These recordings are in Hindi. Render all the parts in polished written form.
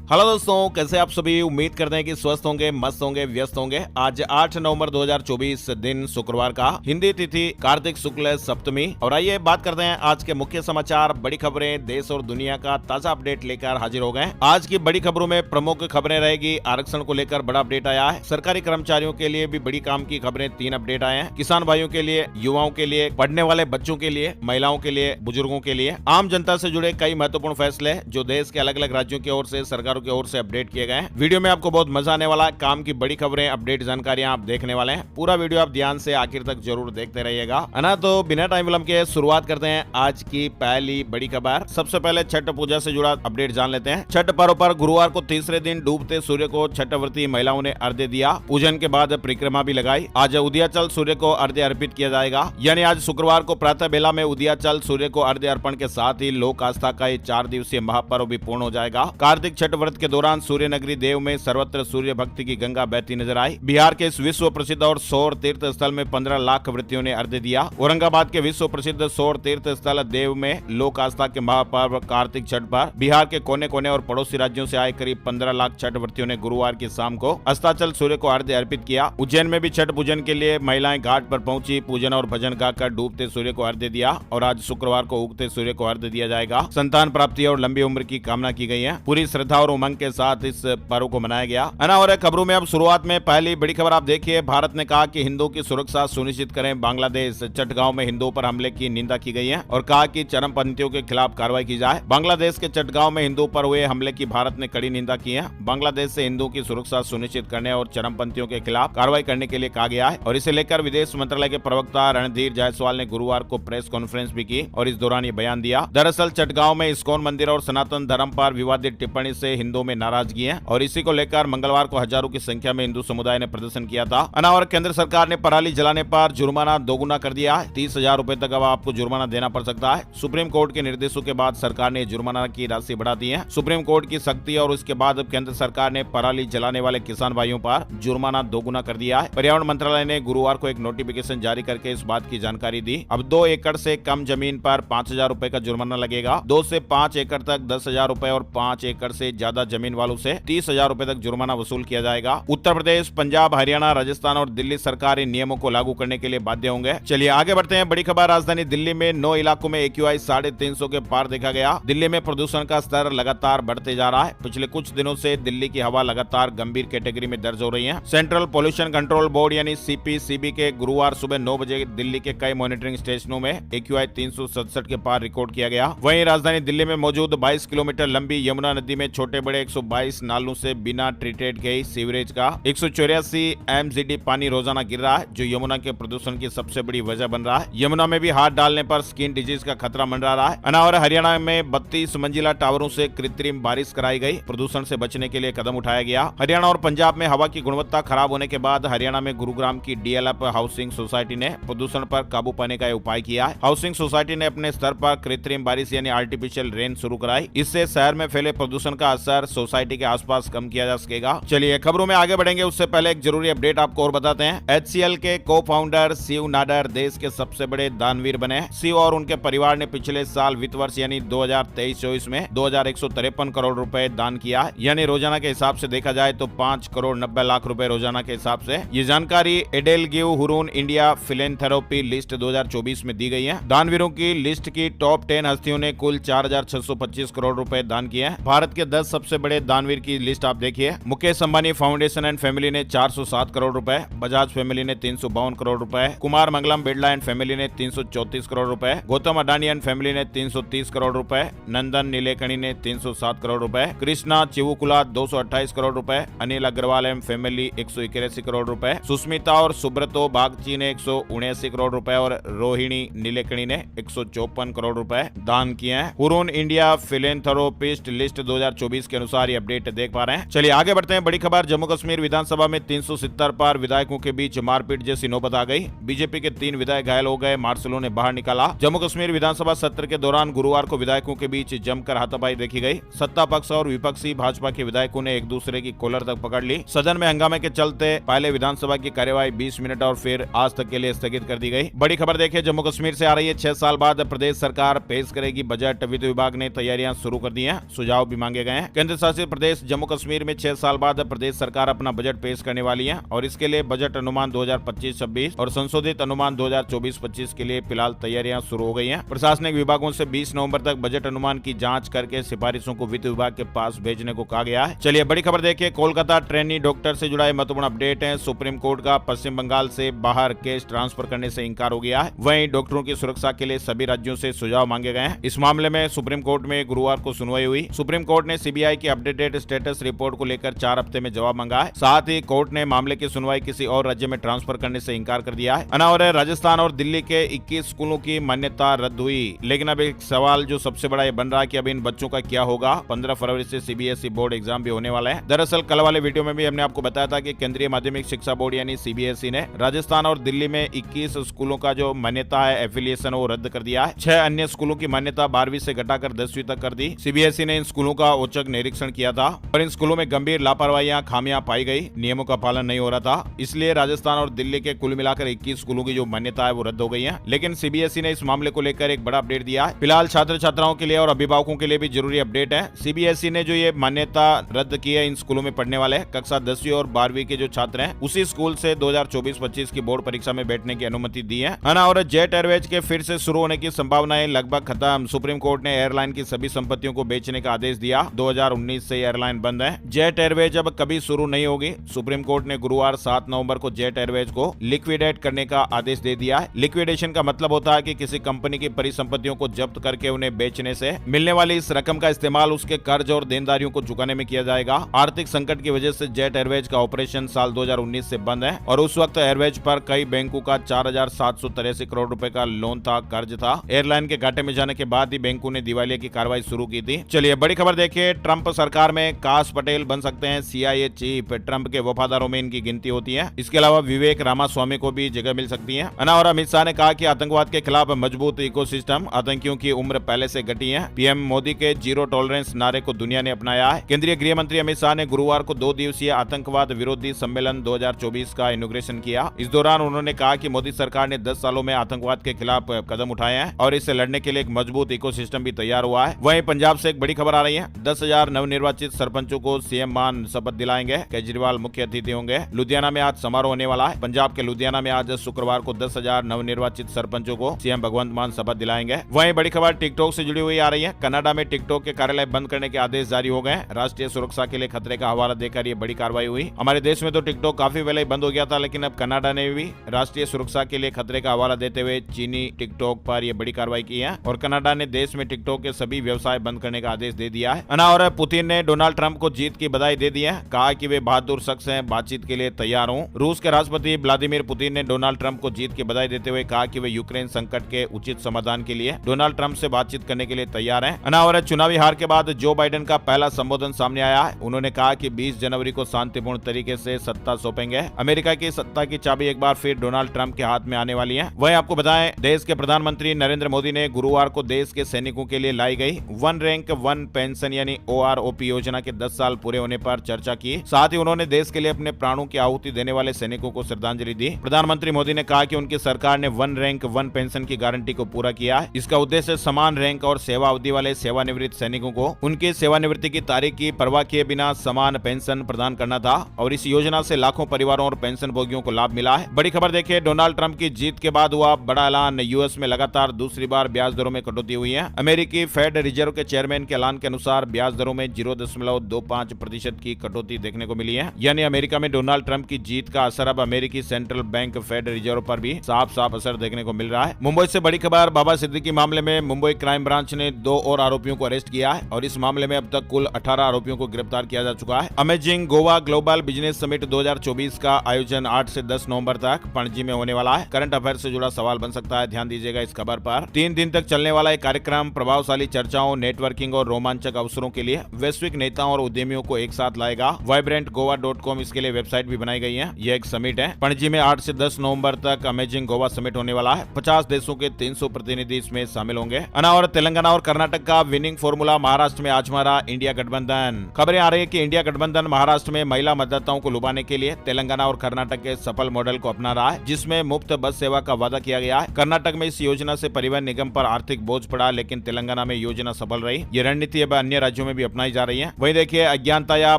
हेलो दोस्तों, कैसे आप सभी। उम्मीद करते हैं कि स्वस्थ होंगे, मस्त होंगे, व्यस्त होंगे। आज 8 नवंबर 2024 दिन शुक्रवार का, हिंदी तिथि कार्तिक शुक्ल सप्तमी। और आइए बात करते हैं आज के मुख्य समाचार, बड़ी खबरें, देश और दुनिया का ताजा अपडेट लेकर हाजिर हो गए। आज की बड़ी खबरों में प्रमुख खबरें रहेगी। आरक्षण को लेकर बड़ा अपडेट आया है। सरकारी कर्मचारियों के लिए भी बड़ी काम की खबरें 3 अपडेट आए हैं। किसान भाइयों के लिए, युवाओं के लिए, पढ़ने वाले बच्चों के लिए, महिलाओं के लिए, बुजुर्गों के लिए, आम जनता से जुड़े कई महत्वपूर्ण फैसले जो देश के अलग अलग राज्यों की ओर से, सरकारों की ओर से अपडेट किए गए हैं। वीडियो में आपको बहुत मजा आने वाला है। काम की बड़ी खबरें, अपडेट जानकारियां आप देखने वाले हैं। पूरा वीडियो आप ध्यान से आखिर तक जरूर देखते रहिएगा, है ना। तो बिना टाइम विलंब के शुरुआत करते हैं आज की पहली बड़ी खबर। सबसे पहले छठ पूजा से जुड़ा अपडेट जान लेते हैं। छठ पर्व पर गुरुवार को तीसरे दिन डूबते सूर्य को छठव्रती महिलाओं ने अर्घ्य दिया। पूजन के बाद परिक्रमा भी लगाई। आज उदयाचल सूर्य को अर्घ्य अर्पित किया जाएगा, यानी आज शुक्रवार को प्रातः बेला में उदयाचल सूर्य को अर्घ्य अर्पण के साथ ही लोक आस्था का ये 4 दिवसीय महापर्व भी पूर्ण हो जाएगा। कार्तिक छठ व्रत के दौरान सूर्य नगरी देव में सर्वत्र सूर्य भक्ति की गंगा बहती नजर आई। बिहार के इस विश्व प्रसिद्ध और सौर तीर्थ स्थल में 15 लाख व्रतियों ने अर्घ्य दिया। औरंगाबाद के विश्व प्रसिद्ध सौर तीर्थ स्थल देव में लोक आस्था के महापर्व कार्तिक छठ पर बिहार के कोने कोने और पड़ोसी राज्यों से आए करीब 15 लाख छठ व्रतियों ने गुरुवार की शाम को अस्ताचल सूर्य को अर्घ्य अर्पित किया। उज्जैन में भी छठ पूजन के लिए महिलाएं घाट पर पहुंची। पूजन और भजन गाकर डूबते सूर्य को अर्घ्य दिया और आज शुक्रवार को उगते सूर्य को अर्घ्य दिया जाएगा। संतान प्राप्ति और लंबी उम्र की कामना की गई है। पूरी श्रद्धा और उमंग के साथ इस पर्व को मनाया गया, है ना। और खबरों में अब शुरुआत में पहली बड़ी खबर आप देखिए। भारत ने कहा कि हिंदुओं की सुरक्षा सुनिश्चित करें बांग्लादेश। चटगांव में हिंदुओं पर हमले की निंदा की गई है और कहा कि चरमपंथियों के खिलाफ कार्रवाई की जाए। बांग्लादेश के चटगांव में हिंदुओं पर हुए हमले की भारत ने कड़ी निंदा की है। बांग्लादेश से हिंदुओं की सुरक्षा सुनिश्चित करने और चरमपंथियों के खिलाफ कार्रवाई करने के लिए कहा गया है और इसे लेकर विदेश मंत्रालय के प्रवक्ता रणधीर जायसवाल ने गुरुवार को प्रेस कॉन्फ्रेंस भी की और इस दौरान ये बयान दिया। दरअसल चटगांव में इस्कॉन मंदिर और सनातन धर्म पर विवादित टिप्पणी से हिंदुओं में नाराजगी है और इसी को लेकर मंगलवार को हजारों की संख्या में हिंदू समुदाय ने प्रदर्शन किया था। और केंद्र सरकार ने पराली जलाने पर जुर्माना दोगुना कर दिया है। 30,000 रुपए तक अब आपको जुर्माना देना पड़ सकता है। सुप्रीम कोर्ट के निर्देशों के बाद सरकार ने जुर्माना की राशि बढ़ा दी है। सुप्रीम कोर्ट की सख्ती और उसके बाद अब केंद्र सरकार ने पराली जलाने वाले किसान भाइयों पर जुर्माना दोगुना कर दिया है। पर्यावरण मंत्रालय ने गुरुवार को एक नोटिफिकेशन जारी करके इस बात की जानकारी दी। अब 2 एकड़ से कम जमीन पर 5,000 रुपए का जुर्माना लगेगा। 2 से 5 एकड़ तक 10,000 रुपए और 5 एकड़ से ज्यादा जमीन वालों से 30,000 रुपए तक जुर्माना वसूल किया जाएगा। उत्तर प्रदेश, पंजाब, हरियाणा, राजस्थान और दिल्ली सरकार इन नियमों को लागू करने के लिए बाध्य होंगे। चलिए आगे बढ़ते हैं। बड़ी खबर, राजधानी दिल्ली में 9 इलाकों में AQI 350 के पार देखा गया। दिल्ली में प्रदूषण का स्तर लगातार बढ़ते जा रहा है। पिछले कुछ दिनों से दिल्ली की हवा लगातार गंभीर कैटेगरी में दर्ज हो रही है। सेंट्रल पोल्यूशन कंट्रोल बोर्ड यानी CPCB के गुरुवार सुबह 9 बजे दिल्ली के कई मॉनिटरिंग स्टेशनों में AQI 367 के पार रिकॉर्ड किया गया। वहीं राजधानी दिल्ली में मौजूद 22 किलोमीटर लंबी यमुना नदी में छोटे बड़े 122 नालों से बिना ट्रीटेड गई सीवरेज का 184 MGD पानी रोजाना गिर रहा है, जो यमुना के प्रदूषण की सबसे बड़ी वजह बन रहा है। यमुना में भी हाथ डालने पर स्किन डिजीज का खतरा मंडरा रहा है। और हरियाणा में 32 मंजिला टावरों से कृत्रिम बारिश कराई गई। प्रदूषण से बचने के लिए कदम उठाया गया। हरियाणा और पंजाब में हवा की गुणवत्ता खराब होने के बाद हरियाणा में गुरुग्राम की DLF हाउसिंग सोसाइटी ने प्रदूषण पर काबू पाने का उपाय किया है। हाउसिंग सोसाइटी ने अपने स्तर पर कृत्रिम बारिश यानी आर्टिफिशियल रेन शुरू कराई। इससे शहर में फैले प्रदूषण का असर सोसाइटी के आसपास कम किया जा सकेगा। चलिए खबरों में आगे बढ़ेंगे, उससे पहले एक जरूरी अपडेट आपको और बताते हैं। HCL के को-फाउंडर शिव नाडर देश के सबसे बड़े दानवीर बने। शिव और उनके परिवार ने पिछले साल वित्त वर्ष यानी 2023-24 में 2,153 करोड़ रुपए दान किया, यानी रोजाना के हिसाब से देखा जाए तो 5 करोड़ 90 लाख रुपए रोजाना के हिसाब से। ये जानकारी एडेलगिव हुरून इंडिया फिलेंथेरेपी लिस्ट 2024 में दी गई है। दानवीरों की लिस्ट की टॉप 10 हस्तियों ने कुल 4,625 करोड़ रुपए दान किए हैं। भारत के 10 सबसे बड़े दानवीर की लिस्ट आप देखिए। Mukesh Ambani foundation and family ने 407 करोड़ रुपए, बजाज फैमिली ने 352 करोड़ रुपए, कुमार मंगलम बिरला एंड फैमिली ने 334 करोड़ रुपए, गौतम अडानी एंड फैमिली ने 330 करोड़ रुपए, नंदन नीलेकणी ने 307 करोड़ रुपए, कृष्णा चिवुकुला 228 करोड़ रुपए, अनिल अग्रवाल एंड फैमिली 181 करोड़ रुपए, सुस्मिता और सुब्रतो बागची ने 179 करोड़ रुपए और रोहिणी नीलेकणी ने 154 करोड़ रुपए दान किए हैं। हुरून इंडिया फिलेंथेरेपिस्ट लिस्ट 2024 के अनुसार ये अपडेट देख पा रहे हैं। चलिए आगे बढ़ते हैं। बड़ी खबर, जम्मू कश्मीर विधानसभा में 370 पर विधायकों के बीच मारपीट जैसी नौबत आ गई। बीजेपी के 3 विधायक घायल हो गए, मार्शलों ने बाहर निकाला। जम्मू कश्मीर विधानसभा सत्र के दौरान गुरुवार को विधायकों के बीच जमकर हाथापाई देखी गई। सत्ता पक्ष और विपक्षी भाजपा के विधायकों ने एक दूसरे की कॉलर तक पकड़ ली। सदन में हंगामे के चलते पहले विधानसभा की कार्यवाही 20 मिनट और फिर आज तक के लिए स्थगित कर दी गई। बड़ी खबर देखिए, जम्मू कश्मीर से आ रही है। 6 साल बाद प्रदेश सरकार पेश करेगी बजट। वित्त विभाग ने तैयारियां शुरू कर दी हैं, सुझाव भी मांगे गए हैं। केंद्र शासित प्रदेश जम्मू कश्मीर में 6 साल बाद प्रदेश सरकार अपना बजट पेश करने वाली है और इसके लिए बजट अनुमान 2025-26 और संशोधित अनुमान 2024-25 के लिए फिलहाल तैयारियां शुरू हो गई हैं। प्रशासनिक विभागों से 20 नवंबर तक बजट अनुमान की जांच करके सिफारिशों को वित्त विभाग के पास भेजने को कहा गया है। चलिए बड़ी खबर देखिए, कोलकाता ट्रेनी डॉक्टर से जुड़ा महत्वपूर्ण अपडेट है। सुप्रीम कोर्ट का पश्चिम बंगाल से बाहर केस ट्रांसफर करने से इंकार हो गया है। वहीं डॉक्टरों की सुरक्षा के लिए सभी राज्यों से सुझाव मांगे गए हैं। इस मामले में सुप्रीम कोर्ट में गुरुवार को सुनवाई हुई। सुप्रीम कोर्ट ने सीबीआई की अपडेटेड स्टेटस रिपोर्ट को लेकर 4 हफ्ते में जवाब मांगा है। साथ ही कोर्ट ने मामले की सुनवाई किसी और राज्य में ट्रांसफर करने से इंकार कर दिया है। और राजस्थान और दिल्ली के 21 स्कूलों की मान्यता रद्द हुई। लेकिन अब एक सवाल जो सबसे बड़ा ये बन रहा है कि अब इन बच्चों का क्या होगा। 15 फरवरी से सीबीएसई बोर्ड एग्जाम भी होने वाला है। दरअसल कल वाले वीडियो में भी हमने आपको बताया था कि केंद्रीय माध्यमिक शिक्षा बोर्ड यानी सीबीएसई ने राजस्थान और दिल्ली में 21 स्कूलों का जो मान्यता है एफिलिएशन वो रद्द कर दिया है। 6 अन्य स्कूलों की मान्यता 12वीं से घटाकर 10वीं तक कर दी। सीबीएसई ने इन स्कूलों का औचक निरीक्षण किया था और इन स्कूलों में गंभीर लापरवाहियां खामियां पाई गई, नियमों का पालन नहीं हो रहा था। इसलिए राजस्थान और दिल्ली के कुल मिलाकर 21 स्कूलों की जो मान्यता है वो रद्द हो गई है। लेकिन सीबीएसई ने इस मामले को लेकर एक बड़ा अपडेट दिया है। फिलहाल छात्र छात्राओं के लिए और अभिभावकों के लिए भी जरूरी अपडेट है। सीबीएसई ने जो ये मान्यता रद्द की है इन स्कूलों में पढ़ने वाले कक्षा 10वीं और 12वीं के जो छात्र हैं उसी स्कूल से 2024-25 की बोर्ड परीक्षा में बैठने की अनुमति दी है। और जेट एयरवेज के फिर से शुरू होने की संभावनाएं लगभग खत्म। सुप्रीम कोर्ट ने एयरलाइन की सभी संपत्तियों को बेचने का आदेश दिया। 2019 से एयरलाइन बंद है। जेट एयरवेज अब कभी शुरू नहीं होगी। सुप्रीम कोर्ट ने गुरुवार 7 नवंबर को जेट एयरवेज को लिक्विडेट करने का आदेश दे दिया है। लिक्विडेशन का मतलब होता है कि किसी कंपनी की परिसंपत्तियों को जब्त करके उन्हें बेचने से मिलने वाली इस रकम का इस्तेमाल उसके कर्ज और देनदारियों को चुकाने में किया जाएगा। आर्थिक संकट की वजह से जेट एयरवेज का ऑपरेशन साल 2019 से बंद है और उस वक्त एयरवेज पर कई बैंकों का 4,783 करोड़ रुपए का लोन था, कर्ज था। एयरलाइन के घाटे में जाने के बाद ही बैंकों ने दिवालिया की कार्रवाई शुरू की थी। चलिए बड़ी खबर देखिए, ट्रंप सरकार में काश पटेल बन सकते हैं सीआईए चीफ। ट्रंप के वफादारों में इनकी गिनती होती है। इसके अलावा विवेक रामास्वामी को भी जगह मिल सकती है। और अमित शाह ने कहा कि आतंकवाद के खिलाफ मजबूत इकोसिस्टम, आतंकियों की उम्र पहले से घटी है। पीएम मोदी के जीरो टॉलरेंस नारे को दुनिया ने अपनाया है। केंद्रीय गृह मंत्री अमित शाह ने गुरुवार को 2 दिवसीय आतंकवाद विरोधी सम्मेलन 2024 का इनॉग्रेशन किया। इस दौरान उन्होंने कहा कि मोदी सरकार ने 10 सालों में आतंकवाद के खिलाफ कदम उठाए हैं और इससे लड़ने के लिए एक मजबूत इकोसिस्टम भी तैयार हुआ है। वहीं पंजाब से एक बड़ी खबर आ रही है। 10,000 नवनिर्वाचित सरपंचों को सीएम मान शपथ दिलाएंगे। केजरीवाल मुख्य अतिथि होंगे। लुधियाना में आज समारोह होने वाला है। पंजाब के लुधियाना में आज शुक्रवार को 10,000 नवनिर्वाचित सरपंचों को सीएम भगवंत मान शपथ दिलाएंगे। वहीं बड़ी खबर टिकटॉक से जुड़ी हुई आ रही है। कनाडा में टिकटॉक के कार्यालय बंद करने के आदेश जारी हो गए। राष्ट्रीय सुरक्षा के लिए खतरे का हवाला देकर ये बड़ी कार्रवाई हुई। हमारे देश में तो टिकटॉक काफी पहले बंद हो गया था, लेकिन अब कनाडा ने भी राष्ट्रीय सुरक्षा के लिए खतरे का हवाला देते हुए चीनी टिकटॉक पर यह बड़ी कार्रवाई की है और कनाडा ने देश में टिकटॉक के सभी व्यवसाय बंद करने का आदेश दे दिया है। और पुतिन ने डोनाल्ड ट्रंप को जीत की बधाई दे दी है। कहा कि वे बहादुर शख्स हैं, बातचीत के लिए तैयार हूं। रूस के राष्ट्रपति व्लादिमीर पुतिन ने डोनाल्ड ट्रंप को जीत की बधाई देते हुए कहा कि वे यूक्रेन संकट के उचित समाधान के लिए डोनाल्ड ट्रंप से बातचीत करने के लिए तैयार हैं। और चुनावी हार के बाद जो बाइडेन का पहला संबोधन सामने आया है। उन्होंने कहा कि 20 जनवरी को शांतिपूर्ण तरीके से सत्ता सौंपेंगे। अमेरिका की सत्ता की चाबी एक बार फिर डोनाल्ड ट्रंप के हाथ में आने वाली है। वहीं आपको बताएं, देश के प्रधानमंत्री नरेंद्र मोदी ने गुरुवार को देश के सैनिकों के लिए लाई गई 1 रैंक 1 पेंशन यानी OROP योजना के 10 साल पूरे होने पर चर्चा की। साथ ही उन्होंने देश के लिए अपने प्राणों की आहुति देने वाले सैनिकों को श्रद्धांजलि दी। प्रधानमंत्री मोदी ने कहा कि उनकी सरकार ने 1 रैंक 1 पेंशन की गारंटी को पूरा किया है। इसका उद्देश्य समान रैंक और सेवा अवधि वाले सेवानिवृत्त सैनिकों को उनकी सेवानिवृत्ति की तारीख की परवाह किए बिना समान पेंशन प्रदान करना था और इस योजना से लाखों परिवारों और पेंशन भोगियों को लाभ मिला है। बड़ी खबर देखिए, डोनाल्ड ट्रंप की जीत के बाद हुआ बड़ा ऐलान। यूएस में लगातार दूसरी बार ब्याज दरों में कटौती हुई है। अमेरिकी फेड रिजर्व के चेयरमैन के ऐलान के अनुसार ब्याज दरों में 0.25% की कटौती देखने को मिली है। यानी अमेरिका में डोनाल्ड ट्रंप की जीत का असर अब अमेरिकी सेंट्रल बैंक फेड रिजर्व पर भी साफ साफ असर देखने को मिल रहा है। मुंबई से बड़ी खबर, बाबा सिद्दीकी मामले में मुंबई क्राइम ब्रांच ने 2 और आरोपियों को अरेस्ट किया है और इस मामले में अब तक कुल 18 आरोपियों को गिरफ्तार किया जा चुका है। Amazing Goa global business summit 2024 का आयोजन 8 से 10 नवंबर तक पणजी में होने वाला है। करंट अफेयर से जुड़ा सवाल बन सकता है, ध्यान दीजिएगा इस खबर पर। 3 दिन तक चलने वाला एक कार्यक्रम प्रभावशाली चर्चाओं, नेटवर्किंग और रोमांचक अवसरों के लिए वैश्विक नेताओं और उद्यमियों को एक साथ लाएगा। vibrantgoa.com इसके लिए वेबसाइट भी बनाई गई है। यह एक समिट है। पणजी में 8 से 10 नवंबर तक अमेजिंग गोवा समिट होने वाला है। 50 देशों के 300 प्रतिनिधि इसमें शामिल होंगे। और तेलंगाना और कर्नाटक का विनिंग फॉर्मूला महाराष्ट्र में आजमा रहा इंडिया गठबंधन। खबरें आ रही है कि इंडिया गठबंधन महाराष्ट्र में महिला मतदाताओं को लुभाने के लिए तेलंगाना और कर्नाटक के सफल मॉडल को अपना रहा है, जिसमें मुफ्त बस सेवा का वादा किया गया है। कर्नाटक में इस योजना से परिवहन निगम पर आर्थिक बोझ पड़ा, लेकिन तेलंगाना में योजना सफल रही। ये रणनीति अब अन्य राज्यों में भी भी अपनाई जा रही है। वहीं देखिए अज्ञानता या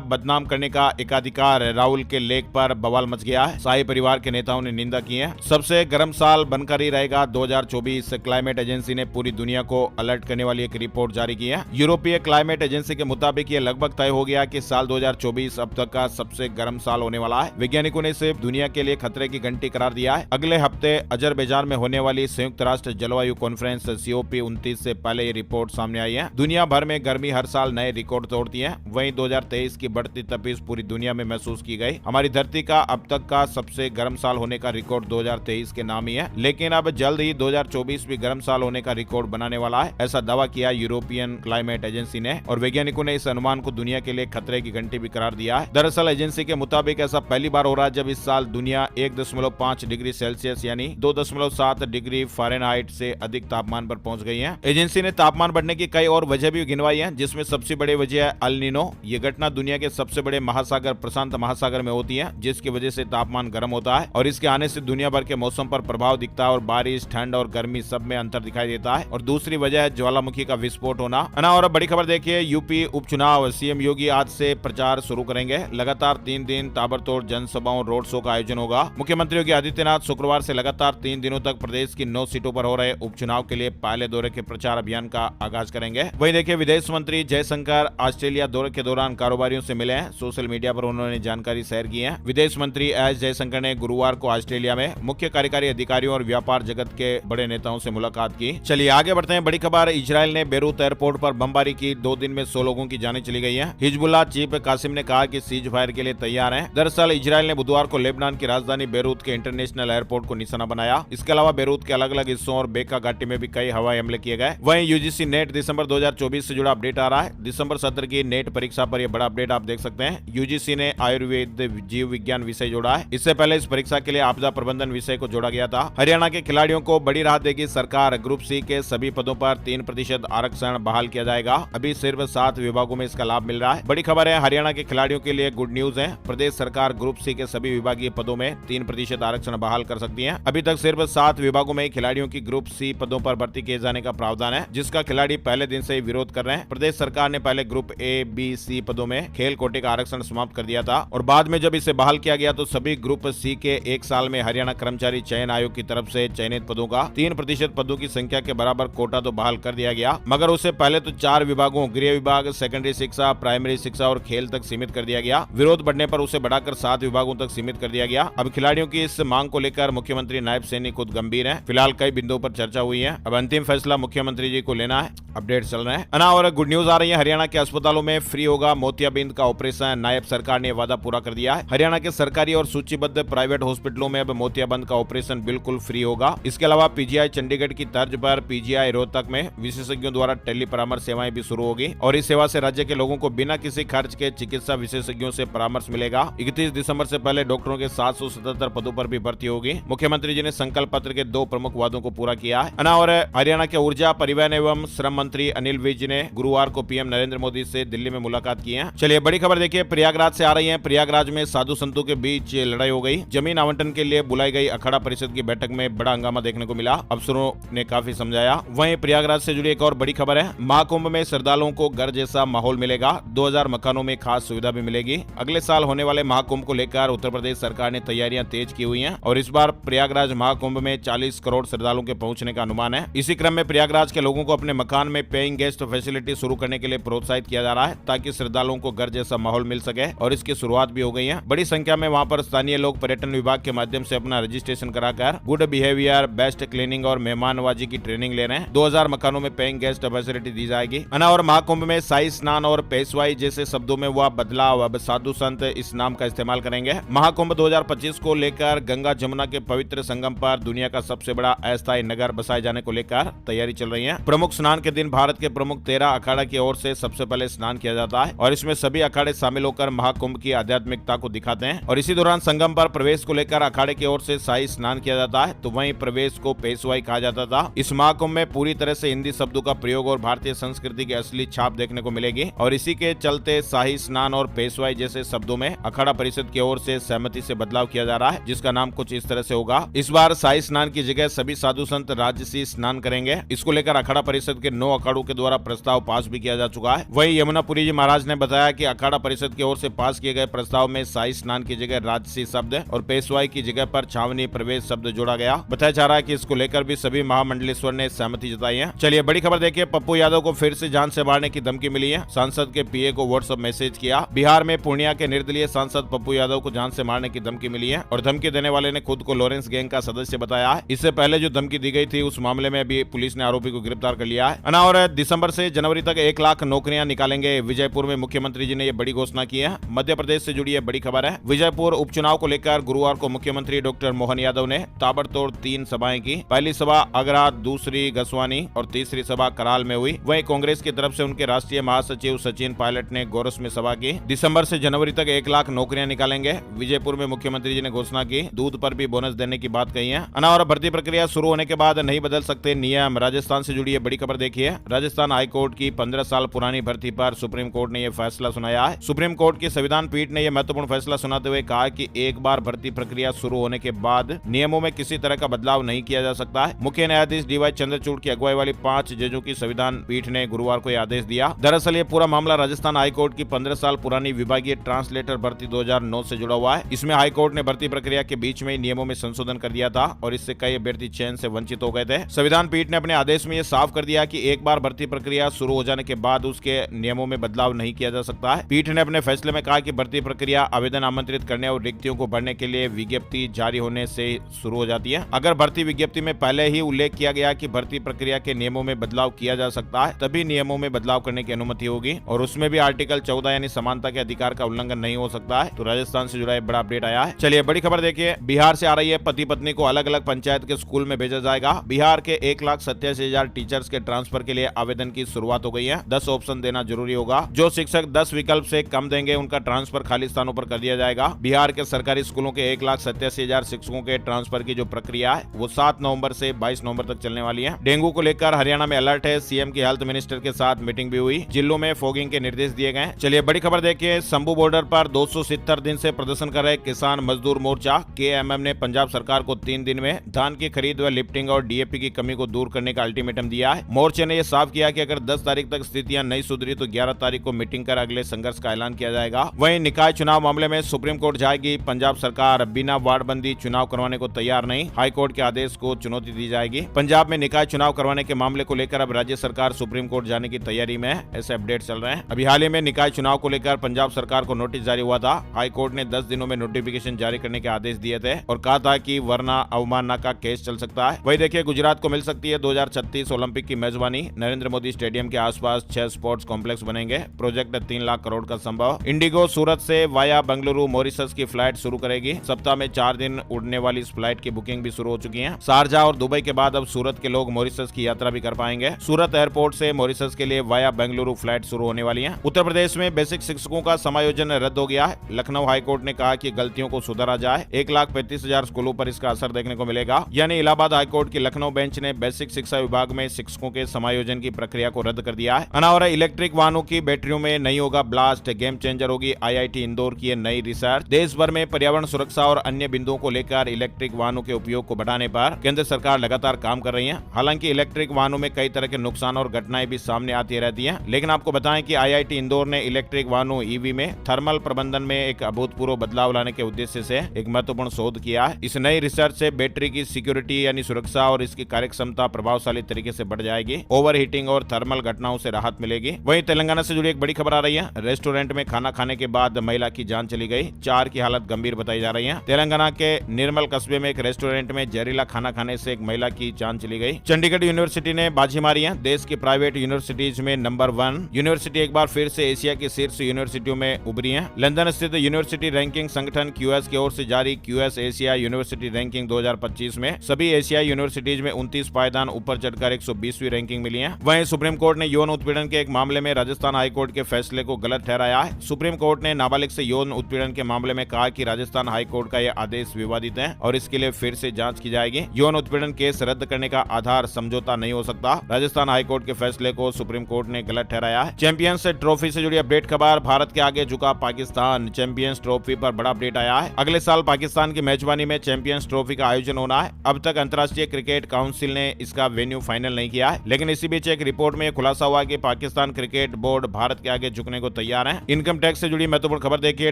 बदनाम करने का एकाधिकार, राहुल के लेख पर बवाल मच गया है। शाही परिवार के नेताओं ने निंदा की है। सबसे गर्म साल बनकर ही रहेगा 2024। क्लाइमेट एजेंसी ने पूरी दुनिया को अलर्ट करने वाली एक रिपोर्ट जारी की है। यूरोपीय क्लाइमेट एजेंसी के मुताबिक ये लगभग तय हो गया कि साल 2024 अब तक का सबसे गर्म साल होने वाला है। वैज्ञानिकों ने इसे दुनिया के लिए खतरे की घंटी करार दिया है। अगले हफ्ते अजरबैजान में होने वाली संयुक्त राष्ट्र जलवायु कॉन्फ्रेंस COP29 से पहले ये रिपोर्ट सामने आई है। दुनिया भर में गर्मी हर साल नए रिकॉर्ड तोड़ती है। वहीं 2023 की बढ़ती तपिश पूरी दुनिया में महसूस की गई। हमारी धरती का अब तक का सबसे गर्म साल होने का रिकॉर्ड 2023 के नाम ही है, लेकिन अब जल्द ही 2024 भी गर्म साल होने का रिकॉर्ड बनाने वाला है, ऐसा दावा किया यूरोपियन क्लाइमेट एजेंसी ने। और वैज्ञानिकों ने इस अनुमान को दुनिया के लिए खतरे की घंटी भी करार दिया है। दरअसल एजेंसी के मुताबिक ऐसा पहली बार हो रहा है जब इस साल दुनिया 1.5 डिग्री सेल्सियस यानी 2.7 डिग्री फ़ारेनहाइट से अधिक तापमान पर पहुंच गई है। एजेंसी ने तापमान बढ़ने की कई और वजह भी गिनवाई है, जिसमें सबसे बड़ी वजह है अल नीनो। ये घटना दुनिया के सबसे बड़े महासागर प्रशांत महासागर में होती है, जिसकी वजह से तापमान गर्म होता है और इसके आने से दुनिया भर के मौसम पर प्रभाव दिखता है और बारिश, ठंड और गर्मी सब में अंतर दिखाई देता है। और दूसरी वजह है ज्वालामुखी का विस्फोट होना। और बड़ी खबर देखिए, यूपी उपचुनाव, CM योगी आज से प्रचार शुरू करेंगे। लगातार 3 दिन ताबड़तोड़ जनसभाओं, रोड शो का आयोजन होगा। मुख्यमंत्री योगी आदित्यनाथ शुक्रवार से लगातार 3 दिनों तक प्रदेश की 9 सीटों पर हो रहे उपचुनाव के लिए पहले दौरे के प्रचार अभियान का आगाज करेंगे। वहीं देखिए विदेश मंत्री जयशंकर ऑस्ट्रेलिया दौरे के दौरान कारोबारियों से मिले हैं। सोशल मीडिया पर उन्होंने जानकारी शेयर की है। विदेश मंत्री एस जयशंकर ने गुरुवार को ऑस्ट्रेलिया में मुख्य कार्यकारी अधिकारियों और व्यापार जगत के बड़े नेताओं से मुलाकात की। चलिए आगे बढ़ते हैं। बड़ी खबर, इजराइल ने बेरूत एयरपोर्ट पर बमबारी की, 2 दिन में 100 लोगों की जानें चली गई हैं। हिजबुल्लाह चीफ कासिम ने कहा कि सीज फायर के लिए तैयार हैं। दरअसल इजराइल ने बुधवार को लेबनान की राजधानी बेरूत के इंटरनेशनल एयरपोर्ट को निशाना बनाया। इसके अलावा बेरूत के अलग अलग हिस्सों और बेका घाटी में भी कई हवाई हमले किए गए। वहीं यूजीसी नेट दिसंबर 2024 से जुड़ा अपडेट आ रहा है। दिसंबर सत्र की नेट परीक्षा पर यह बड़ा अपडेट आप देख सकते हैं। यूजीसी ने आयुर्वेद जीव विज्ञान विषय जोड़ा है। इससे पहले इस परीक्षा के लिए आपदा प्रबंधन विषय को जोड़ा गया था। हरियाणा के खिलाड़ियों को बड़ी राहत देगी सरकार। ग्रुप सी के सभी पदों पर 3% आरक्षण बहाल किया जाएगा। अभी सिर्फ 7 विभागों में इसका लाभ मिल रहा है। बड़ी खबर है, हरियाणा के खिलाड़ियों के लिए गुड न्यूज है। प्रदेश सरकार ग्रुप सी के सभी विभागीय पदों में 3% आरक्षण बहाल कर सकती है। अभी तक सिर्फ 7 विभागों में खिलाड़ियों की ग्रुप सी पदों पर भर्ती किए जाने का प्रावधान है, जिसका खिलाड़ी पहले दिन से ही विरोध कर रहे हैं। प्रदेश सरकार ने पहले ग्रुप ए, बी, सी पदों में खेल कोटे का आरक्षण समाप्त कर दिया था और बाद में जब इसे बहाल किया गया तो सभी ग्रुप सी के 1 साल में हरियाणा कर्मचारी चयन आयोग की तरफ से चयनित पदों का 3% पदों की संख्या के बराबर कोटा तो बहाल कर दिया गया, मगर उससे पहले तो 4 विभागों गृह विभाग, सेकेंडरी शिक्षा, प्राइमरी शिक्षा और खेल तक सीमित कर दिया गया। विरोध बढ़ने पर उसे बढ़ाकर 7 विभागों तक सीमित कर दिया गया। अब खिलाड़ियों की इस मांग को लेकर मुख्यमंत्री नायब सैनी खुद गंभीर है। फिलहाल कई बिंदुओं पर चर्चा हुई है। अब अंतिम फैसला मुख्यमंत्री जी को लेना है। अपडेट चल रहे हैं और गुड न्यूज आ रही है, हरियाणा के अस्पतालों में फ्री होगा मोतियाबिंद का ऑपरेशन। नायब सरकार ने वादा पूरा कर दिया है। हरियाणा के सरकारी और सूचीबद्ध प्राइवेट हॉस्पिटलों में अब मोतियाबिंद का ऑपरेशन बिल्कुल फ्री होगा। इसके अलावा पीजीआई चंडीगढ़ की तर्ज पर पीजीआई रोहतक में विशेषज्ञों द्वारा टेली परामर्श सेवाएं भी शुरू होगी और इस सेवा से राज्य के लोगों को बिना किसी खर्च के चिकित्सा विशेषज्ञों से परामर्श मिलेगा। 31 दिसंबर से पहले डॉक्टरों के 777 पदों पर भी भर्ती होगी। मुख्यमंत्री जी ने संकल्प पत्र के 2 प्रमुख वादों को पूरा किया है। और हरियाणा के ऊर्जा, परिवहन एवं श्रम मंत्री अनिल विज ने गुरुवार को पीएम नरेंद्र मोदी से दिल्ली में मुलाकात की है। चलिए बड़ी खबर देखिए, प्रयागराज से आ रही है। प्रयागराज में साधु संतों के बीच लड़ाई हो गई। जमीन आवंटन के लिए बुलाई गई अखाड़ा परिषद की बैठक में बड़ा हंगामा देखने को मिला। अफसरों ने काफी समझाया। वहीं प्रयागराज से जुड़ी एक और बड़ी खबर है, महाकुंभ में श्रद्धालुओं को घर जैसा माहौल मिलेगा। 2000 मकानों में खास सुविधा भी मिलेगी। अगले साल होने वाले महाकुंभ को लेकर उत्तर प्रदेश सरकार ने तैयारियां तेज की हुई हैं और इस बार प्रयागराज महाकुंभ में 40 करोड़ श्रद्धालुओं के पहुंचने का अनुमान है। इसी क्रम में प्रयागराज के लोगों को अपने मकान में पेइंग गेस्ट फैसिलिटी शुरू करने के लिए प्रोत्साहित किया जा रहा है ताकि श्रद्धालुओं को घर जैसा माहौल मिल सके और इसकी शुरुआत भी हो गई है। बड़ी संख्या में वहां पर स्थानीय लोग पर्यटन विभाग के माध्यम से अपना रजिस्ट्रेशन कराकर गुड बिहेवियर, बेस्ट क्लीनिंग और मेहमानवाजी की ट्रेनिंग ले रहे हैं। 2000 मकानों में पेइंग गेस्ट फैसिलिटी दी जाएगी। और महाकुंभ में शाही स्नान और पेशवाई जैसे शब्दों में हुआ बदलाव, अब साधु संत इस नाम का इस्तेमाल करेंगे। महाकुंभ 2025 को लेकर गंगा जमुना के पवित्र संगम पर दुनिया का सबसे बड़ा अस्थायी नगर बसाए जाने को लेकर तैयारी चल रही है। प्रमुख स्नान के दिन भारत के प्रमुख 13 अखाड़ा की ओर से सबसे पहले स्नान किया जाता है और इसमें सभी अखाड़े शामिल होकर महाकुंभ की आध्यात्मिकता को दिखाते हैं। और इसी दौरान संगम पर प्रवेश को लेकर अखाड़े की ओर से शाही स्नान किया जाता है, तो वहीं प्रवेश को पेशवाई कहा जाता था। इस महाकुंभ में पूरी तरह से हिंदी शब्दों का प्रयोग और भारतीय संस्कृति की असली छाप देखने को मिलेगी और इसी के चलते शाही स्नान और पेशवाई जैसे शब्दों में अखाड़ा परिषद की ओर से सहमति से बदलाव किया जा रहा है, जिसका नाम कुछ इस तरह से होगा। इस बार शाही स्नान की जगह सभी साधु संत राजसी स्नान करेंगे। इसको लेकर अखाड़ा परिषद के 9 अखाड़ों के द्वारा प्रस्ताव पास भी किया जा चुका सकता है। वहीं यमुनापुरी जी महाराज ने बताया कि अखाड़ा परिषद की ओर से पास किए गए प्रस्ताव में शाही स्नान की जगह राजसी शब्द और पेशवाई की जगह पर छावनी प्रवेश शब्द जोड़ा गया। बताया जा रहा है कि इसको लेकर भी सभी महामंडलेश्वर ने सहमति जताई है। चलिए बड़ी खबर देखिए, पप्पू यादव को फिर से जान से मारने की धमकी मिली है। सांसद के पीए को व्हाट्सएप मैसेज किया। बिहार में पूर्णिया के निर्दलीय सांसद पप्पू यादव को जान से मारने की धमकी मिली है और धमकी देने वाले ने खुद को लॉरेंस गैंग का सदस्य बताया है। इससे पहले जो धमकी दी गई थी उस मामले में भी पुलिस ने आरोपी को गिरफ्तार कर लिया है। और दिसंबर से जनवरी तक 1 लाख नौकरियां निकालेंगे। विजयपुर में मुख्यमंत्री जी ने यह बड़ी घोषणा की है। मध्य प्रदेश से जुड़ी यह बड़ी खबर है। विजयपुर उपचुनाव को लेकर गुरुवार को मुख्यमंत्री डॉक्टर मोहन यादव ने ताबड़तोड़ 3 सभाएं की। पहली सभा आगरा, दूसरी गसवानी और तीसरी सभा कराल में हुई। वहीं कांग्रेस की तरफ से उनके राष्ट्रीय महासचिव सचिन पायलट ने गोरस में सभा की। दिसंबर से जनवरी तक 1 लाख नौकरियां निकालेंगे। विजयपुर में मुख्यमंत्री जी ने घोषणा की। दूध पर भी बोनस देने की बात कही है। और भर्ती प्रक्रिया शुरू होने के बाद नहीं बदल सकते नियम। राजस्थान से जुड़ी बड़ी खबर देखिए। राजस्थान हाईकोर्ट की 15 साल पुरानी भर्ती पर सुप्रीम कोर्ट ने यह फैसला सुनाया है। सुप्रीम कोर्ट की संविधान पीठ ने यह महत्वपूर्ण फैसला सुनाते हुए कहा कि एक बार भर्ती प्रक्रिया शुरू होने के बाद नियमों में किसी तरह का बदलाव नहीं किया जा सकता है। मुख्य न्यायाधीश डीवाई चंद्रचूड़ की अगुवाई वाली 5 जजों की संविधान पीठ ने गुरुवार को यह आदेश दिया। दरअसल ये पूरा मामला राजस्थान हाईकोर्ट की 15 साल पुरानी विभागीय ट्रांसलेटर भर्ती 2009 से जुड़ा हुआ है। इसमें हाईकोर्ट ने भर्ती प्रक्रिया के बीच में नियमों में संशोधन कर दिया था और इससे कई अभ्यर्थी चयन से वंचित हो गए थे। संविधान पीठ ने अपने आदेश में यह साफ कर दिया कि एक बार भर्ती प्रक्रिया शुरू हो जाने के बाद उसके नियमों में बदलाव नहीं किया जा सकता है। पीठ ने अपने फैसले में कहा कि भर्ती प्रक्रिया आवेदन आमंत्रित करने और रिक्तियों को भरने के लिए विज्ञप्ति जारी होने से शुरू हो जाती है। अगर भर्ती विज्ञप्ति में पहले ही उल्लेख किया गया कि भर्ती प्रक्रिया के नियमों में बदलाव किया जा सकता है, तभी नियमों में बदलाव करने की अनुमति होगी और उसमें भी आर्टिकल 14 यानी समानता के अधिकार का उल्लंघन नहीं हो सकता है। तो राजस्थान से जुड़ा एक बड़ा अपडेट आया है। चलिए बड़ी खबर देखिए। बिहार से आ रही है पति पत्नी को अलग अलग पंचायत के स्कूल में भेजा जाएगा। बिहार के 1,87,000 टीचर्स के ट्रांसफर के लिए आवेदन की शुरुआत हो गई है। 10 ऑप्शन देना जरूरी होगा। जो शिक्षक 10 विकल्प से कम देंगे उनका ट्रांसफर खाली स्थानों पर कर दिया जाएगा। बिहार के सरकारी स्कूलों के 1,87,000 शिक्षकों के ट्रांसफर की जो प्रक्रिया है वो 7 नवंबर से 22 नवंबर तक चलने वाली है। डेंगू को लेकर हरियाणा में अलर्ट है। सीएम की हेल्थ मिनिस्टर के साथ मीटिंग भी हुई। जिलों में फॉगिंग के निर्देश दिए गए। चलिए बड़ी खबर देखिए। शंभू बॉर्डर पर 270 दिन से प्रदर्शन कर रहे किसान मजदूर मोर्चा केएमएम ने पंजाब सरकार को 3 दिन में धान की खरीद व लिफ्टिंग और डीएपी की कमी को दूर करने का अल्टीमेटम दिया है। मोर्चे ने यह साफ किया कि अगर 10 तारीख तक स्थितियां नहीं सुधरी तो 11 तारीख को मीटिंग कर अगले संघर्ष का ऐलान किया जाएगा। वहीं निकाय चुनाव मामले में सुप्रीम कोर्ट जाएगी। पंजाब सरकार बिना वार्डबंदी चुनाव करवाने को तैयार नहीं। हाईकोर्ट के आदेश को चुनौती दी जाएगी। पंजाब में निकाय चुनाव करवाने के मामले को लेकर अब राज्य सरकार सुप्रीम कोर्ट जाने की तैयारी में है। ऐसे अपडेट चल रहे हैं। अभी हाल ही में निकाय चुनाव को लेकर पंजाब सरकार को नोटिस जारी हुआ था। हाईकोर्ट ने 10 दिनों में नोटिफिकेशन जारी करने के आदेश दिए थे और कहा था कि वरना अवमानना का केस चल सकता है। वही देखिए गुजरात को मिल सकती है 2036 ओलंपिक की मेजबानी। नरेंद्र मोदी स्टेडियम के आसपास 6 स्पोर्ट्स कॉम्प्लेक्स बनेंगे। प्रोजेक्ट 3 लाख करोड़ का संभव। इंडिगो सूरत से वाया बेंगलुरु मॉरिशस की फ्लाइट शुरू करेगी। सप्ताह में 4 दिन उड़ने वाली इस फ्लाइट की बुकिंग भी शुरू हो चुकी है। शारजा और दुबई के बाद अब सूरत के लोग मॉरिशस की यात्रा भी कर पाएंगे। सूरत एयरपोर्ट से मॉरिशस के लिए वाया बेंगलुरु फ्लाइट शुरू होने वाली है। उत्तर प्रदेश में बेसिक शिक्षकों का समायोजन रद्द हो गया है। लखनऊ हाईकोर्ट ने कहा कि गलतियों को सुधारा जाए। 1,35,000 स्कूलों पर इसका असर देखने को मिलेगा। यानी इलाहाबाद हाईकोर्ट की लखनऊ बेंच ने बेसिक शिक्षा विभाग में शिक्षकों के समायोजन की प्रक्रिया को रद्द कर दिया है। अनावर इलेक्ट्रिक वाहनों की बैटरियों में नहीं होगा ब्लास्ट। गेम चेंजर होगी आईआईटी इंदौर की ये नई रिसर्च। देश भर में पर्यावरण सुरक्षा और अन्य बिंदुओं को लेकर इलेक्ट्रिक वाहनों के उपयोग को बढ़ाने पर केंद्र सरकार लगातार काम कर रही है। हालांकि इलेक्ट्रिक वाहनों में कई तरह के नुकसान और घटनाएं भी सामने आती रहती हैं। लेकिन आपको बताएं कि आईआईटी इंदौर ने इलेक्ट्रिक वाहनों ईवी में थर्मल प्रबंधन में एक अभूतपूर्व बदलाव लाने के उद्देश्य से एक महत्वपूर्ण शोध किया है। इस नई रिसर्च से बैटरी की सिक्योरिटी यानी सुरक्षा और इसकी कार्यक्षमता प्रभावशाली तरीके से बढ़ जाएगी। ओवर हीटिंग और थर्मल घटनाओं से राहत मिलेगी। वहीं तेलंगाना से जुड़ी एक बड़ी खबर आ रही है। रेस्टोरेंट में खाना खाने के बाद महिला की जान चली गई। 4 की हालत गंभीर बताई जा रही है। तेलंगाना के निर्मल कस्बे में एक रेस्टोरेंट में जहरीला खाना खाने से एक महिला की जान चली गई। चंडीगढ़ यूनिवर्सिटी ने बाजी मारी है। देश की प्राइवेट यूनिवर्सिटीज में नंबर 1 यूनिवर्सिटी एक बार फिर से एशिया की शीर्ष यूनिवर्सिटियों में उभरी है। लंदन स्थित यूनिवर्सिटी रैंकिंग संगठन QS की ओर से जारी QS एशिया यूनिवर्सिटी रैंकिंग 2025 में सभी एशियाई यूनिवर्सिटीज में 29 पायदान ऊपर चढ़कर 120वीं रैंकिंग मिली है। वहीं सुप्रीम कोर्ट ने यौन उत्पीड़न के एक मामले में राजस्थान हाईकोर्ट के फैसले को गलत ठहराया है। सुप्रीम कोर्ट ने नाबालिग से यौन उत्पीड़न के मामले में कहा कि राजस्थान हाईकोर्ट का यह आदेश विवादित है और इसके लिए फिर से जांच की जाएगी। यौन उत्पीड़न केस रद्द करने का आधार समझौता नहीं हो सकता। राजस्थान हाईकोर्ट के फैसले को सुप्रीम कोर्ट ने गलत ठहराया है। चैंपियंस ट्रॉफी से जुड़ी अपडेट खबर। भारत के आगे झुका पाकिस्तान। चैंपियंस ट्रॉफी पर बड़ा अपडेट आया है। अगले साल पाकिस्तान की मेजबानी में चैंपियंस ट्रॉफी का आयोजन होना है। अब तक अंतर्राष्ट्रीय क्रिकेट काउंसिल ने इसका वेन्यू फाइनल नहीं किया है, लेकिन इसी बीच एक रिपोर्ट में खुलासा हुआ कि पाकिस्तान हिंदुस्तान क्रिकेट बोर्ड भारत के आगे झुकने को तैयार है। इनकम टैक्स से जुड़ी महत्वपूर्ण खबर देखिए,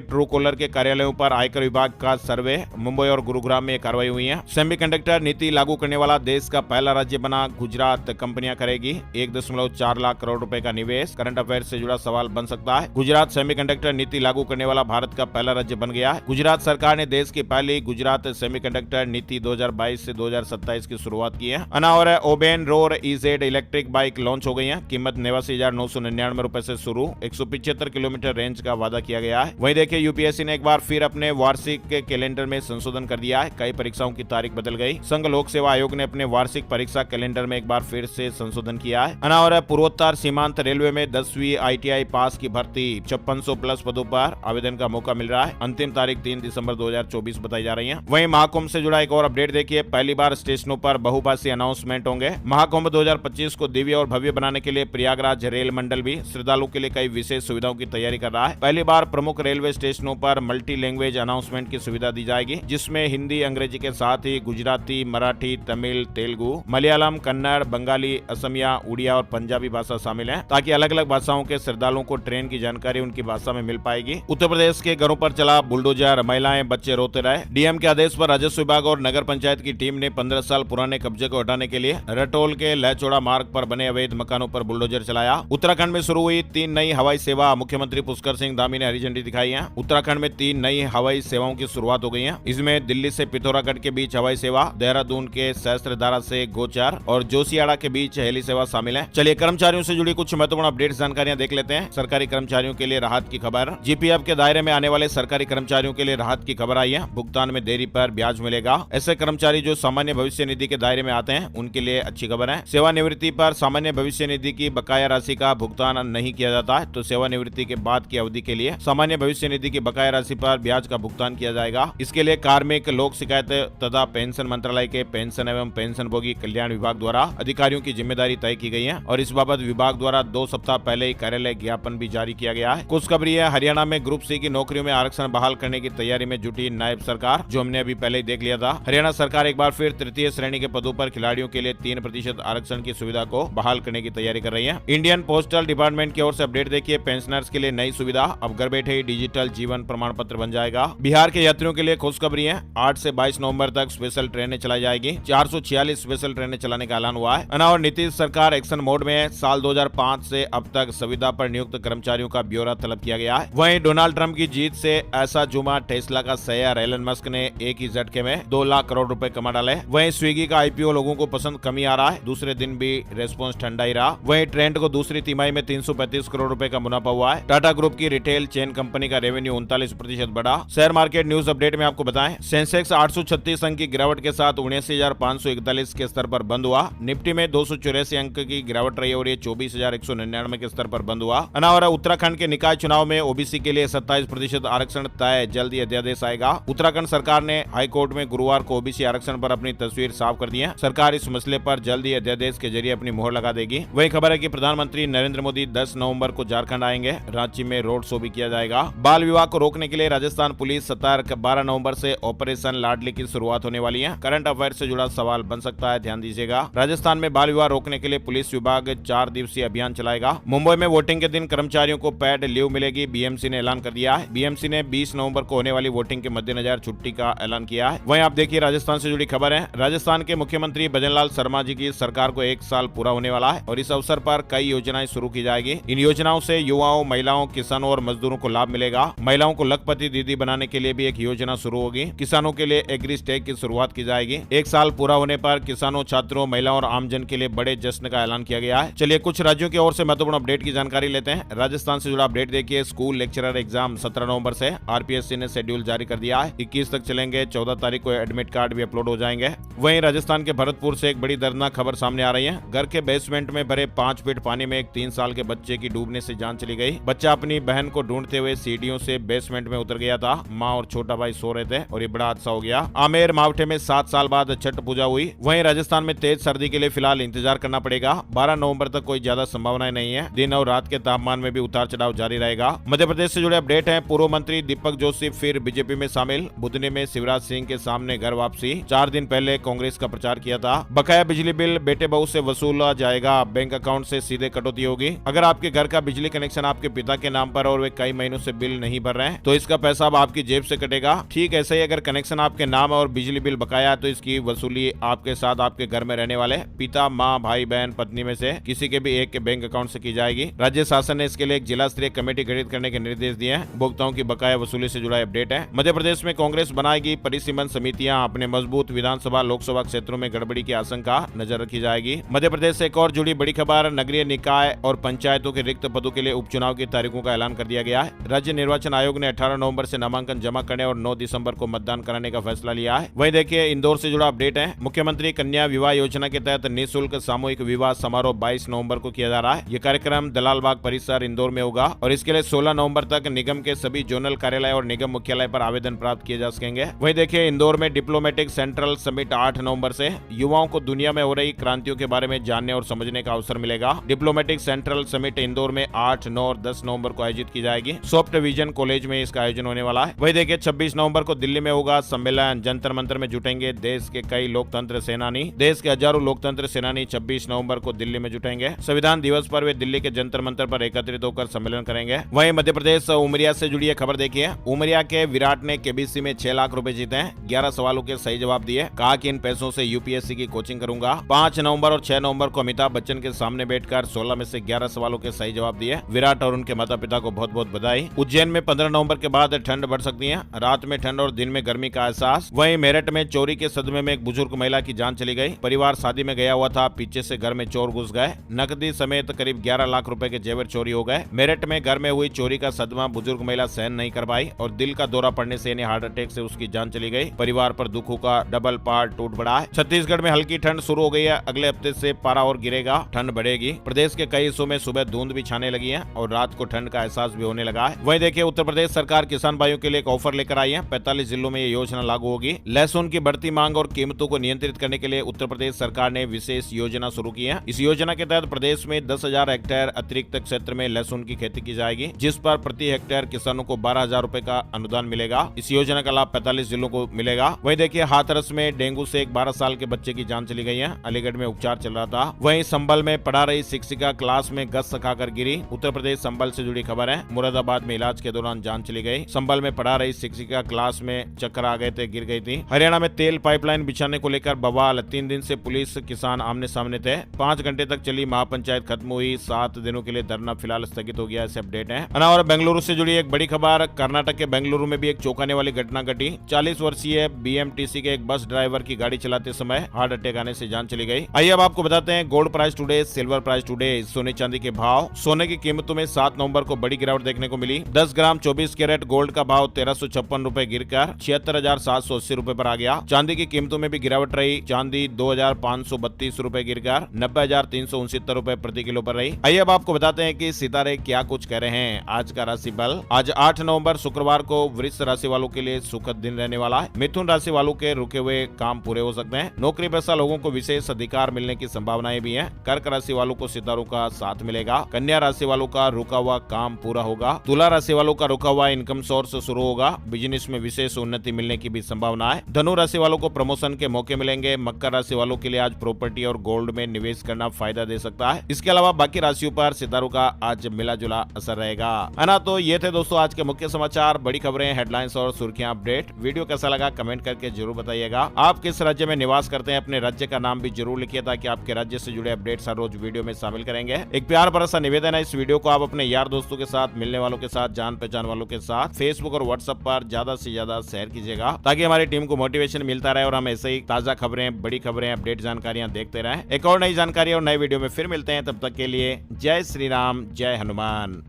ट्रू कॉलर के कार्यालयों पर आयकर विभाग का सर्वे, मुंबई और गुरुग्राम में कार्रवाई हुई है। सेमीकंडक्टर नीति लागू करने वाला देश का पहला राज्य बना गुजरात, कंपनियां करेगी 1.4 लाख करोड़ रुपए का निवेश। करंट अफेयर से जुड़ा सवाल बन सकता है। गुजरात सेमीकंडक्टर नीति लागू करने वाला भारत का पहला राज्य बन गया है। गुजरात सरकार ने देश की पहली गुजरात सेमीकंडक्टर नीति 2022 से 2027 की शुरुआत की है। अना और Oben Rorr EZ electric bike launch हो गई है। कीमत 89,999 रुपए से शुरू, 175 किलोमीटर रेंज का वादा किया गया है। वहीं देखिए, यूपीएससी ने एक बार फिर अपने वार्षिक कैलेंडर में संशोधन कर दिया है। कई परीक्षाओं की तारीख बदल गई। संघ लोक सेवा आयोग ने अपने वार्षिक परीक्षा कैलेंडर में एक बार फिर से संशोधन किया है। अना और पूर्वोत्तर सीमांत रेलवे में 10वीं ITI पास की भर्ती 5600 प्लस पदों पर आवेदन का मौका मिल रहा है। अंतिम तारीख 3 दिसंबर 2024 बताई जा रही है। वहीं महाकुंभ से जुड़ा एक और अपडेट देखिए, पहली बार स्टेशनों पर बहुभाषी अनाउंसमेंट होंगे। महाकुंभ 2025 को दिव्य और भव्य बनाने के लिए प्रयागराज रेल मंडल भी श्रद्धालुओं के लिए कई विशेष सुविधाओं की तैयारी कर रहा है। पहली बार प्रमुख रेलवे स्टेशनों पर मल्टी लैंग्वेज अनाउंसमेंट की सुविधा दी जाएगी, जिसमें हिंदी अंग्रेजी के साथ ही गुजराती, मराठी, तमिल, तेलुगु, मलयालम, कन्नड़, बंगाली, असमिया, उड़िया और पंजाबी भाषा शामिल है, ताकि अलग अलग भाषाओं के श्रद्धालुओं को ट्रेन की जानकारी उनकी भाषा में मिल पाएगी। उत्तर प्रदेश के घरों पर चला बुलडोजर, महिलाएं बच्चे रोते रहे। डीएम के आदेश पर राजस्व विभाग और नगर पंचायत की टीम ने 15 साल पुराने कब्जे को हटाने के लिए रटोल के लहचौड़ा मार्ग पर बने अवैध मकानों पर बुलडोजर चलाया। उत्तराखंड में शुरू हुई 3 नई हवाई सेवा, मुख्यमंत्री पुष्कर सिंह धामी ने हरी झंडी दिखाई है। उत्तराखंड में 3 नई हवाई सेवाओं की शुरुआत हो गई है। इसमें दिल्ली से पिथौरागढ़ के बीच हवाई सेवा, देहरादून के सहस्त्रधारा से गोचर और जोशियाड़ा के बीच हेली सेवा शामिल है। चलिए कर्मचारियों से जुड़ी कुछ महत्वपूर्ण अपडेट जानकारियां देख लेते हैं। सरकारी कर्मचारियों के लिए राहत की खबर। जीपीएफ के दायरे में आने वाले सरकारी कर्मचारियों के लिए राहत की खबर आई है। भुगतान में देरी पर ब्याज मिलेगा। ऐसे कर्मचारी जो सामान्य भविष्य निधि के दायरे में आते हैं, उनके लिए अच्छी खबर है। सेवानिवृत्ति पर सामान्य भविष्य निधि की बकाया राशि का भुगतान नहीं किया जाता है, तो सेवानिवृत्ति के बाद की अवधि के लिए सामान्य भविष्य निधि की बकाया राशि पर ब्याज का भुगतान किया जाएगा। इसके लिए कार्मिक लोक शिकायत तथा पेंशन मंत्रालय के पेंशन एवं पेंशनभोगी कल्याण विभाग द्वारा अधिकारियों की जिम्मेदारी तय की गई है और इस बाबत विभाग द्वारा 2 सप्ताह पहले ही कार्यालय ज्ञापन भी जारी किया गया है। खुशखबरी है, हरियाणा में ग्रुप सी की नौकरियों में आरक्षण बहाल करने की तैयारी में जुटी नायब सरकार, जो हमने अभी पहले ही देख लिया था। हरियाणा सरकार एक बार फिर तृतीय श्रेणी के पदों पर खिलाड़ियों के लिए 3% आरक्षण की सुविधा को बहाल करने की तैयारी कर रही है। इंडियन पोस्टल डिपार्टमेंट की ओर से अपडेट देखिए, पेंशनर्स के लिए नई सुविधा, अब घर बैठे ही डिजिटल जीवन प्रमाण पत्र बन जाएगा। बिहार के यात्रियों के लिए खुशखबरी है, 8 से 22 नवंबर तक स्पेशल ट्रेनें चलाई जाएगी। 446 स्पेशल ट्रेनें चलाने का ऐलान हुआ है। और नीतीश सरकार एक्शन मोड में है। साल 2005 से अब तक संविदा पर नियुक्त कर्मचारियों का ब्यौरा तलब किया गया है। वहीं डोनाल्ड ट्रंप की जीत से ऐसा जुमा, टेस्ला का शेयर एलन मस्क ने एक ही झटके में 2 लाख करोड़ रुपए कमा डाले। वहीं स्विगी का आईपीओ लोगों को पसंद कमी आ रहा है, दूसरे दिन भी रेस्पॉन्स ठंडा ही रहा। वहीं ट्रेंड को दूसरी तिमाही में 335 करोड़ रुपए का मुनाफा हुआ है। टाटा ग्रुप की रिटेल चेन कंपनी का रेवेन्यू 39% बढ़ा। शेयर मार्केट न्यूज अपडेट में आपको बताएं, सेंसेक्स 836 अंक की गिरावट के साथ 79,541 के स्तर पर बंद हुआ। निफ्टी में 284 अंक की गिरावट रही और ये 24,199 के स्तर पर बंद हुआ। अनावरा उत्तराखंड के निकाय चुनाव में ओबीसी के लिए 27% आरक्षण तय, जल्द ही अध्यादेश आएगा। उत्तराखंड सरकार ने हाई कोर्ट में गुरुवार को ओबीसी आरक्षण पर अपनी तस्वीर साफ कर दी है। सरकार इस मसले पर जल्द ही अध्यादेश के जरिए अपनी मोहर लगा देगी। वही खबर है कि प्रधानमंत्री नरेंद्र मोदी 10 नवंबर को झारखंड आएंगे। रांची में रोड शो भी किया जाएगा। बाल विवाह को रोकने के लिए राजस्थान पुलिस सतर्क, 12 नवंबर से ऑपरेशन लाडली की शुरुआत होने वाली है। करंट अफेयर से जुड़ा सवाल बन सकता है, ध्यान दीजिएगा। राजस्थान में बाल विवाह रोकने के लिए पुलिस विभाग 4 दिवसीय अभियान चलाएगा। मुंबई में वोटिंग के दिन कर्मचारियों को पेड लीव मिलेगी, बीएमसी ने ऐलान कर दिया है। बीएमसी ने 20 नवंबर को होने वाली वोटिंग के मद्देनजर छुट्टी का ऐलान किया है। वहीं आप देखिए राजस्थान से जुड़ी खबर है। राजस्थान के मुख्यमंत्री भजनलाल शर्मा जी की सरकार को 1 साल पूरा होने वाला है और इस अवसर पर कई योजनाएं शुरू की जाएगी। इन योजनाओं से युवाओं, महिलाओं, किसानों और मजदूरों को लाभ मिलेगा। महिलाओं को लखपति दीदी बनाने के लिए भी एक योजना शुरू होगी। किसानों के लिए एग्री स्टेक की शुरुआत की जाएगी। 1 साल पूरा होने पर किसानों, छात्रों, महिलाओं और आमजन के लिए बड़े जश्न का ऐलान किया गया है। चलिए कुछ राज्यों की ओर से महत्वपूर्ण अपडेट की जानकारी लेते हैं। राजस्थान से जुड़ा अपडेट देखिए, स्कूल लेक्चरर एग्जाम 17 नवंबर से आरपीएससी ने शेड्यूल जारी कर दिया है। 21 तक चलेंगे, 14 तारीख को एडमिट कार्ड भी अपलोड हो जाएंगे। वहीं राजस्थान के भरतपुर से एक बड़ी दर्दनाक खबर सामने आ रही है। घर के बेसमेंट में भरे 5 फीट पानी में एक 3 साल के बच्चे की डूबने से जान चली गई। बच्चा अपनी बहन को ढूंढते हुए सीढ़ियों से बेसमेंट में उतर गया था। माँ और छोटा भाई सो रहे थे और ये बड़ा हादसा हो गया। आमेर मावठे में 7 साल बाद छठ पूजा हुई। वहीं राजस्थान में तेज सर्दी के लिए फिलहाल इंतजार करना पड़ेगा। 12 नवंबर तक कोई ज्यादा संभावनाएं नहीं है। दिन और रात के तापमान में भी उतार चढ़ाव जारी रहेगा। मध्य प्रदेश से जुड़े अपडेट हैं। पूर्व मंत्री दीपक जोशी फिर बीजेपी में शामिल। बुधनी में शिवराज सिंह के सामने घर वापसी। 4 दिन पहले कांग्रेस का प्रचार किया था। बकाया बिजली बिल बेटे बहू से वसूला जाएगा। बैंक अकाउंट से सीधे कटौती क्षति होगी। अगर आपके घर का बिजली कनेक्शन आपके पिता के नाम पर और वे कई महीनों से बिल नहीं भर रहे हैं तो इसका पैसा अब आपकी जेब से कटेगा। ठीक ऐसे ही अगर कनेक्शन आपके नाम और बिजली बिल बकाया है तो इसकी वसूली आपके साथ आपके घर में रहने वाले पिता, माँ, भाई, बहन, पत्नी में से किसी के भी एक के बैंक अकाउंट से की जाएगी। राज्य शासन ने इसके लिए एक जिला स्तरीय कमेटी गठित करने के निर्देश दिए हैं। उपभोक्ताओं की बकाया वसूली से जुड़ा अपडेट है। मध्य प्रदेश में कांग्रेस बनाएगी परिसीमन समितियां। अपने मजबूत विधानसभा लोकसभा क्षेत्रों में गड़बड़ी की आशंका नजर रखी जाएगी। मध्य प्रदेश से एक और जुड़ी बड़ी खबर, नगरीय निकाय और पंचायतों के रिक्त पदों के लिए उपचुनाव की तारीखों का ऐलान कर दिया गया है। राज्य निर्वाचन आयोग ने 18 नवंबर से नामांकन जमा करने और 9 दिसंबर को मतदान कराने का फैसला लिया है। वहीं देखिए इंदौर से जुड़ा अपडेट है। मुख्यमंत्री कन्या विवाह योजना के तहत निःशुल्क सामूहिक विवाह समारोह 22 नवंबर को किया जा रहा है। यह कार्यक्रम दलाल बाग परिसर इंदौर में होगा और इसके लिए 16 नवंबर तक निगम के सभी जोनल कार्यालय और निगम मुख्यालय पर आवेदन प्राप्त किए जा सकेंगे। वहीं देखिए इंदौर में डिप्लोमेटिक सेंट्रल समिट 8 नवंबर से युवाओं को दुनिया में हो रही क्रांतियों के बारे में जानने और समझने का अवसर मिलेगा। डिप्लोमेटिक सेंट्रल समिट इंदौर में 8, 9 और 10 नवंबर को आयोजित की जाएगी। सॉफ्ट विजन कॉलेज में इसका आयोजन होने वाला है। वहीं देखिए 26 नवंबर को दिल्ली में होगा सम्मेलन। जंतर मंतर में जुटेंगे देश के कई लोकतंत्र सेनानी। देश के हजारों लोकतंत्र सेनानी 26 नवंबर को दिल्ली में जुटेंगे। संविधान दिवस पर वे दिल्ली के जंतर मंतर पर एकत्रित होकर सम्मेलन करेंगे। वहीं मध्य प्रदेश उमरिया से जुड़ी खबर देखिए। उमरिया के विराट ने केबीसी में 6 लाख रुपए जीते हैं। 11 सवालों के सही जवाब दिए। कहा कि इन पैसों से यूपीएससी की कोचिंग करूंगा। 5 नवंबर और 6 नवंबर को अमिताभ बच्चन के सामने बैठकर 16 में से 11 सवालों के सही जवाब दिए। विराट और उनके माता पिता को बहुत बहुत बधाई। उज्जैन में 15 नवंबर के बाद ठंड बढ़ सकती है। रात में ठंड और दिन में गर्मी का एहसास। वहीं मेरठ में चोरी के सदमे में एक बुजुर्ग महिला की जान चली गई। परिवार शादी में गया हुआ था, पीछे से घर में चोर घुस गए। नकदी समेत करीब 11 लाख रुपए के जेवर चोरी हो गए। मेरठ में घर में हुई चोरी का सदमा बुजुर्ग महिला सहन नहीं कर पाई और दिल का दौरा पड़ने से यानी हार्ट अटैक से उसकी जान चली गई। परिवार पर दुखों का डबल पार्ट टूट पड़ा है। छत्तीसगढ़ में हल्की ठंड शुरू हो गई है। अगले हफ्ते से पारा और गिरेगा, ठंड बढ़ेगी। प्रदेश के कई हिस्सों में सुबह धुंध भी छाने लगी है और रात को ठंड का एहसास भी होने लगा है। वहीं देखिए उत्तर प्रदेश सरकार किसान भाइयों के लिए एक ऑफर लेकर आई है। 45 जिलों में ये योजना लागू होगी। लहसुन की बढ़ती मांग और कीमतों को नियंत्रित करने के लिए उत्तर प्रदेश सरकार ने विशेष योजना शुरू की है। इस योजना के तहत प्रदेश में 10,000 हेक्टेयर अतिरिक्त क्षेत्र में लहसुन की खेती की जाएगी, जिस पर प्रति हेक्टेयर किसानों को 12,000 रुपए का अनुदान मिलेगा। इस योजना का लाभ 45 जिलों को मिलेगा। वहीं देखिए हाथरस में डेंगू से एक 12 साल के बच्चे की जान चली गई है। अलीगढ़ में उपचार चल रहा था। वहीं संभल में पढ़ा रही शिक्षिका क्लास में गश्त खाकर गिरी। उत्तर प्रदेश संभल से जुड़ी खबर है। मुरादाबाद में इलाज के दौरान जान चली गई। संभल में पढ़ा रही शिक्षिका क्लास में चक्कर आ गए थे, गिर गई थी। हरियाणा में तेल पाइपलाइन बिछाने को लेकर बवाल। 3 दिन से पुलिस किसान आमने सामने थे। 5 घंटे तक चली महापंचायत खत्म हुई। 7 दिनों के लिए धरना फिलहाल स्थगित हो गया। ऐसे अपडेट है। और बेंगलुरु से जुड़ी एक बड़ी खबर, कर्नाटक के बेंगलुरु में भी एक चौंकाने वाली घटना घटी। 40 वर्षीय बीएमटीसी के एक बस ड्राइवर की गाड़ी चलाते समय हार्ट अटैक आने से जान चली गई। आइए अब आपको बताते हैं gold price today, silver price today, सोने चांदी के भाव। सोने की कीमतों में 7 नवंबर को बड़ी गिरावट देखने को मिली। 10 ग्राम 24 कैरेट गोल्ड का भाव 1356 रुपए गिरकर 76,780 रुपए पर आ गया। चांदी की कीमतों में भी गिरावट रही। चांदी 2,532 रुपए गिरकर 90,369 रुपए प्रति किलो पर रही। आइए अब आपको बताते हैं कि सितारे क्या कुछ कह रहे हैं। आज का राशि बल, आज 8 नवंबर शुक्रवार को वृष राशि वालों के लिए सुखद दिन रहने वाला है। मिथुन राशि वालों के रुके हुए काम पूरे हो सकते हैं। नौकरी पेशा लोगों को विशेष अधिकार मिलने की संभावनाएं भी हैं। कर्क राशि वालों को सितारों का साथ मिलेगा। कन्या राशि वालों का रुका हुआ काम पूरा होगा। तुला राशि वालों का रुका हुआ इनकम सोर्स शुरू होगा। बिजनेस में विशेष उन्नति मिलने की भी संभावना है। धनु राशि वालों को प्रमोशन के मौके मिलेंगे। मकर राशि वालों के लिए आज प्रॉपर्टी और गोल्ड में निवेश करना फायदा दे सकता है। इसके अलावा बाकी राशियों पर सितारों का आज मिला जुला असर रहेगा, है ना। तो ये थे दोस्तों आज के मुख्य समाचार, बड़ी खबरें, हेडलाइंस और सुर्खियां अपडेट। वीडियो कैसा लगा कमेंट करके जरूर बताइएगा। आप किस राज्य में निवास करते हैं, अपने राज्य का नाम भी जरूर लिखिए ताकि आपके राज्य से जुड़े अपडेट्स हर रोज वीडियो में शामिल करेंगे। एक प्यार भरा सा निवेदन है, इस वीडियो को आप अपने यार दोस्तों के साथ, मिलने वालों के साथ, जान पहचान वालों के साथ फेसबुक और व्हाट्सएप पर ज्यादा से ज्यादा शेयर कीजिएगा ताकि हमारी टीम को मोटिवेशन मिलता रहे और हम ऐसे ही ताजा खबरें, बड़ी खबरें, अपडेट जानकारियां देखते रहें। एक और नई जानकारी और नए वीडियो में फिर मिलते हैं। तब तक के लिए जय श्री राम, जय हनुमान।